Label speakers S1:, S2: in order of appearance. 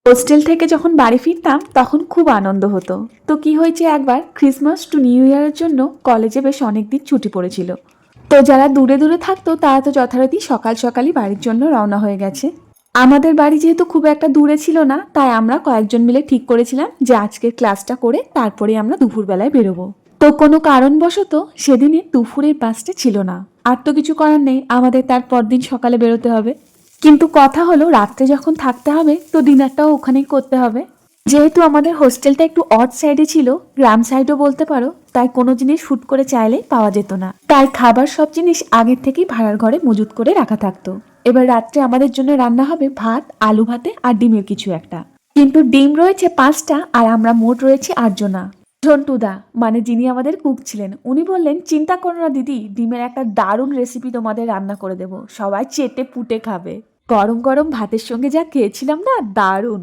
S1: Hostel থেকে যখন বাড়ি ফিরতাম তখন খুব আনন্দ হতো। তো কি হয়েছে, একবার ক্রিসমাস টু নিউ ইয়ারের জন্য কলেজে বেশ অনেকদিন ছুটি পড়েছিল। তো যারা দূরে দূরে থাকতো তারা তো যথারীতি সকাল সকালই বাড়ির জন্য রওনা হয়ে গেছে। আমাদের বাড়ি যেহেতু খুব একটা দূরে ছিল না, তাই আমরা কয়েকজন মিলে ঠিক করেছিলাম যে আজকের ক্লাসটা করে তারপরে আমরা দুপুরবেলায় বেরোবো। তো কোনো কারণবশত সেদিনে দুপুরের বাসটা ছিল না। আর তো কিছু করার নেই, আমাদের তার পরদিন সকালে বেরোতে হবে। কিন্তু কথা হলো রাত্রে যখন থাকতে হবে তো ডিনারটাও ওখানেই করতে হবে। যেহেতু আমাদের হোস্টেলটা একটু অড সাইডে ছিল, গ্রাম সাইডও বলতে পারো, তাই কোনো জিনিস হুট করে চাইলেই পাওয়া যেত না। তাই খাবার সব জিনিস আগের থেকেই ভাড়ার ঘরে মজুত করে রাখা থাকতো। এবার রাত্রে আমাদের জন্য রান্না হবে ভাত, আলু ভাতে আর ডিমের কিছু একটা। কিন্তু ডিম রয়েছে 5টা আর আমরা মোট রয়েছে 8 জনা। ঝন্টুদা মানে যিনি আমাদের কুক ছিলেন, উনি বললেন, চিন্তা করো না দিদি, ডিমের একটা দারুণ রেসিপি তোমাদের রান্না করে দেবো, সবাই চেটে পুটে খাবে। গরম গরম ভাতের সঙ্গে যা খেয়েছিলাম না, দারুণ।